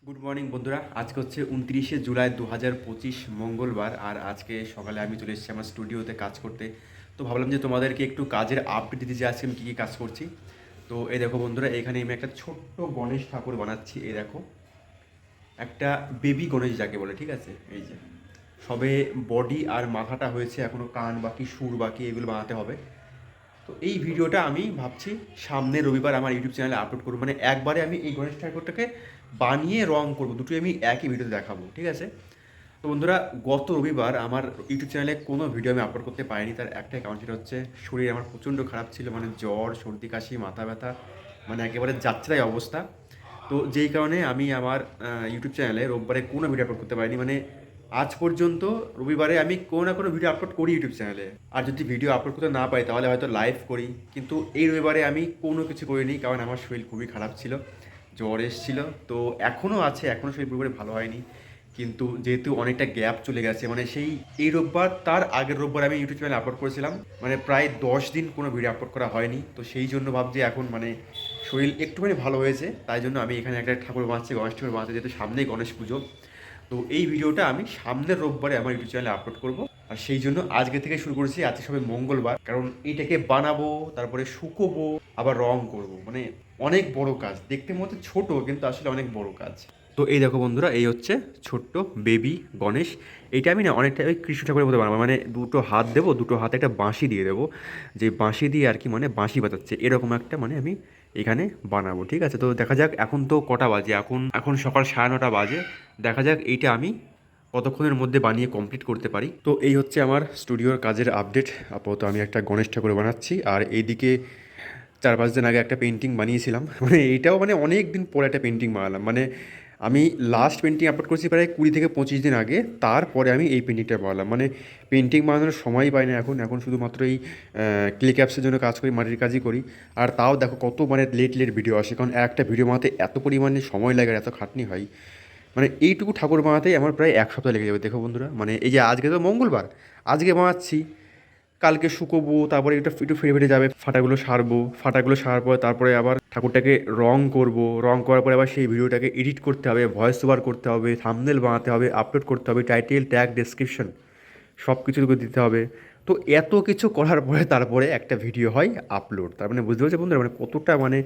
Good morning বন্ধুরা। আজকে হচ্ছে 29শে জুলাই 2025 মঙ্গলবার। আর আজকে সকালে আমি চলে এসেছি আমার স্টুডিওতে কাজ করতে। তো ভাবলাম যে তোমাদেরকে একটু কাজের আপডেট দিতে, যে আজকে আমি কী কী কাজ করছি। তো এই দেখো বন্ধুরা, এখানে আমি একটা ছোট্ট গণেশ ঠাকুর বানাচ্ছি। এই দেখো, একটা বেবি গণেশ যাকে বলে, ঠিক আছে। এই যে সবে বডি আর মাথাটা হয়েছে, এখনও কান বাকি, সুর বাকি, এগুলো বানাতে হবে। তো এই ভিডিওটা আমি ভাবছি সামনের রবিবার আমার ইউটিউব চ্যানেলে আপলোড করবো। মানে একবারে আমি এই গণেশ ঠাকুরটাকে বানিয়ে রং করবো, দুটোই আমি একই ভিডিওতে দেখাবো, ঠিক আছে। তো বন্ধুরা, গত রবিবার আমার ইউটিউব চ্যানেলে কোনো ভিডিও আমি আপলোড করতে পারিনি। তার একটাই কারণ, সেটা হচ্ছে শরীর আমার প্রচণ্ড খারাপ ছিল। মানে জ্বর, সর্দি, কাশি, মাথা ব্যথা, মানে একেবারে যাচ্ছেতাই অবস্থা। তো যেই কারণে আমি আমার ইউটিউব চ্যানেলে রোববারে কোনো ভিডিও আপলোড করতে পারিনি। মানে আজ পর্যন্ত রবিবারে আমি কোনো না কোনো ভিডিও আপলোড করি ইউটিউব চ্যানেলে। আর যদি ভিডিও আপলোড করতে না পাই তাহলে হয়তো লাইভ করি। কিন্তু এই রবিবারে আমি কোনো কিছু করিনি, কারণ আমার শরীর খুবই খারাপ ছিল, জ্বর এসেছিল। তো এখনও আছে, এখনও শরীর পুরোপুরি ভালো হয়নি। কিন্তু যেহেতু অনেকটা গ্যাপ চলে গেছে, মানে সেই এই রোববার তার আগের রোববার আমি ইউটিউব চ্যানেলে আপলোড করেছিলাম, মানে প্রায় 10 দিন কোনো ভিডিও আপলোড করা হয়নি। তো সেই জন্য ভাবছি এখন মানে শরীর একটুখানি ভালো হয়েছে, তাই জন্য আমি এখানে একটা ঠাকুর বানাচ্ছি, গণেশ ঠাকুর বানাচ্ছি, যেহেতু সামনেই গণেশ পুজো। তো এই ভিডিওটা আমি সামনের রোববারে আমার ইউটিউব চ্যানেলে আপলোড করব। আর সেই জন্য আজকে থেকে শুরু করেছি। আজকে সবে মঙ্গলবার, কারণ এইটাকে বানাবো, তারপরে শুকোবো, আবার রং করব। মানে অনেক বড় কাজ, দেখতে মতো ছোট কিন্তু আসলে অনেক বড় কাজ। তো এই দেখো বন্ধুরা, এই হচ্ছে ছোট্ট বেবি গণেশ। এইটা আমি না অনেকটা ওই কৃষ্ণ ঠাকুরের মতো বানাবো। মানে দুটো হাত দেবো, দুটো হাতে একটা বাঁশি দিয়ে দেবো, যে বাঁশি দিয়ে আর কি, মানে বাঁশি বাজাচ্ছে এরকম একটা, মানে আমি এখানে বানাবো, ঠিক আছে। তো দেখা যাক, এখন তো কটা বাজে, এখন এখন সকাল 9:30 বাজে। দেখা যাক এইটা আমি কতক্ষণের মধ্যে বানিয়ে কমপ্লিট করতে পারি। তো এই হচ্ছে আমার স্টুডিওর কাজের আপডেট। আপাতত আমি একটা গণেশ ঠাকুর বানাচ্ছি, আর এইদিকে 4-5 দিন আগে একটা পেন্টিং বানিয়েছিলাম। মানে এইটাও মানে অনেক দিন পরে একটা পেন্টিং বানালাম। মানে আমি লাস্ট পেন্টিং আপলোড করেছি প্রায় 20 থেকে 25 দিন আগে, তারপরে আমি এই পেন্টিংটা বানালাম। মানে পেন্টিং বানানোর সময়ই পাই না এখন, এখন শুধুমাত্র এই ক্লে ক্যাপসের জন্য কাজ করি, মাটির কাজই করি। আর তাও দেখো কত মানে লেট লেট ভিডিও আসে, কারণ একটা ভিডিও বানাতে এত পরিমাণে সময় লাগে আর এত খাটনি হয়। মানে এইটুকু ঠাকুর বানাতেই আমার প্রায় 1 সপ্তাহ লেগে যাবে। দেখো বন্ধুরা, মানে এই যে আজকে তো মঙ্গলবার, আজকে বানাচ্ছি, কালকে শুকোবো, তারপরে এটা একটু ফেটে ফেটে যাবে, ফাটাগুলো সারবো, ফাটাগুলো সারার পরে তারপরে আবার ঠাকুরটাকে রং করব, রং করার পরে আবার সেই ভিডিওটাকে এডিট করতে হবে, ভয়েস ওভার করতে হবে, থাম্বনেল বানাতে হবে, আপলোড করতে হবে, টাইটেল, ট্যাগ, ডেসক্রিপশন সব কিছু দিতে হবে। তো এত কিছু করার পরে তারপরে একটা ভিডিও হয় আপলোড। তার মানে বুঝতে পারছি বন্ধুরা, মানে কতটা মানে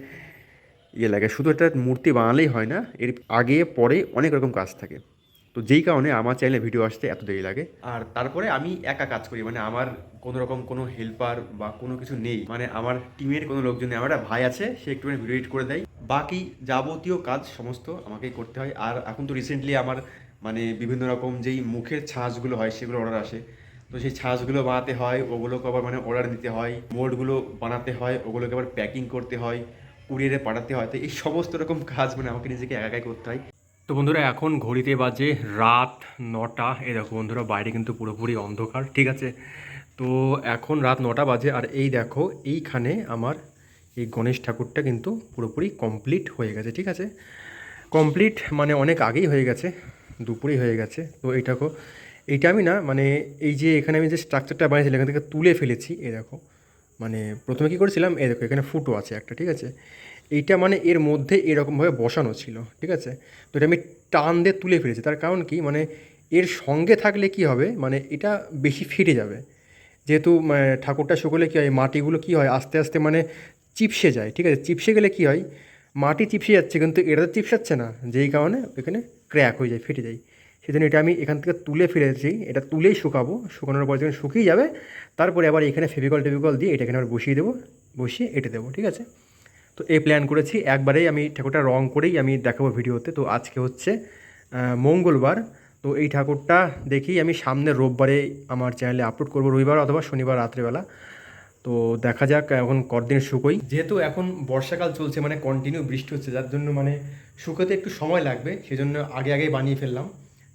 ইয়ে লাগে। শুধু একটা মূর্তি বানালেই হয় না, এর আগে পরে অনেক রকম কাজ থাকে। তো যেই কারণে আমার চ্যানেলে ভিডিও আসতে এত দেরি লাগে। আর তারপরে আমি একা কাজ করি, মানে আমার কোনো রকম কোনো হেল্পার বা কোনো কিছু নেই। মানে আমার টিমের কোনো লোকজন নেই, আমার একটা ভাই আছে, সে একটুখানি ভিডিও এডিট করে দেয়। বাকি যাবতীয় কাজ সমস্ত আমাকেই করতে হয়। আর এখন তো রিসেন্টলি আমার মানে বিভিন্ন রকম যেই মুখের ছাঁচগুলো হয় সেগুলো অর্ডার আসে। তো সেই ছাঁচগুলো বানাতে হয়, ওগুলোকে আবার মানে অর্ডার দিতে হয়, মোল্ডগুলো বানাতে হয়, ওগুলোকে আবার প্যাকিং করতে হয়, কুরিয়ারে পাঠাতে হয়। তো এই সমস্ত রকম কাজ মানে আমাকে নিজেকে একাই করতে হয়। তো বন্ধুরা, এখন ঘড়িতে বাজে রাত 9টা। এই দেখো বন্ধুরা, বাইরে কিন্তু পুরোপুরি অন্ধকার, ঠিক আছে। তো এখন রাত 9টা বাজে, আর এই দেখো এইখানে আমার এই গণেশ ঠাকুরটা কিন্তু পুরোপুরি কমপ্লিট হয়ে গেছে, ঠিক আছে। কমপ্লিট মানে অনেক আগেই হয়ে গেছে, দুপুরেই হয়ে গেছে। তো এইটা আমি না মানে এই যে এখানে আমি যে স্ট্রাকচারটা বানিয়েছিলাম এখান থেকে তুলে ফেলেছি। এই দেখো, মানে প্রথমে কী করেছিলাম, এই দেখো এখানে ফুটো আছে একটা, ঠিক আছে। এইটা মানে এর মধ্যে এরকমভাবে বসানো ছিল, ঠিক আছে। তো এটা আমি টান দিয়ে তুলে ফেলেছি। তার কারণ কি, মানে এর সঙ্গে থাকলে কি হবে, মানে এটা বেশি ফেটে যাবে। যেহেতু ঠাকুরটা শুকোলে কী হয়, মাটিগুলো কী হয় আস্তে আস্তে মানে চিপসে যায়, ঠিক আছে। চিপসে গেলে কী হয়, মাটি চিপসে যাচ্ছে কিন্তু এটা তো চিপসাচ্ছে না, যেই কারণে এখানে ক্র্যাক হয়ে যায়, ফেটে যায়। সেই জন্য এটা আমি এখান থেকে তুলে ফেলেছি। এটা তুলেই শুকাবো, শুকানোর পর যখন শুকিয়ে যাবে তারপরে আবার এখানে ফেভিকল টেভিকল দিয়ে এটা এখানে আবার বসিয়ে দেবো, বসিয়ে এঁটে দেবো, ঠিক আছে। তো এই প্ল্যান করেছি, একবারেই আমি ঠাকুরটা রং করেই আমি দেখাবো ভিডিওতে। তো আজকে হচ্ছে মঙ্গলবার। তো এই ঠাকুরটা দেখি আমি সামনের রোববারে আমার চ্যানেলে আপলোড করবো, রবিবার অথবা শনিবার রাত্রেবেলা। তো দেখা যাক এখন কতদিন শুকোই। যেহেতু এখন বর্ষাকাল চলছে, মানে কন্টিনিউ বৃষ্টি হচ্ছে, যার জন্য মানে শুকোতে একটু সময় লাগবে, সেজন্য আগে আগেই বানিয়ে ফেললাম।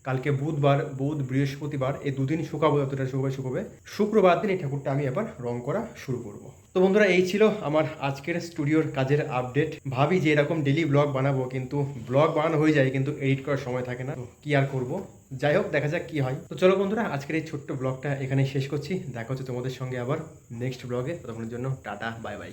কালকে বুধবার, বুধ, বৃহস্পতিবার এই দুদিন শুকাবো, যতটা শুকোবে। শুক্রবার দিন এই ঠাকুরটা আমি এবার রং করা শুরু করব। তো বন্ধুরা, এই ছিল আমার আজকের স্টুডিওর কাজের আপডেট। ভাবি যে এরকম ডেলি ব্লগ বানাবো, কিন্তু ব্লগ বানানো হয়ে যায় কিন্তু এডিট করার সময় থাকে না। তো কী আর করবো, যাই হোক দেখা যাক কী হয়। তো চলো বন্ধুরা, আজকের এই ছোট্ট ব্লগটা এখানেই শেষ করছি। দেখা হচ্ছে তোমাদের সঙ্গে আবার নেক্সট ব্লগে। ততক্ষণের জন্য টাটা, বাই বাই।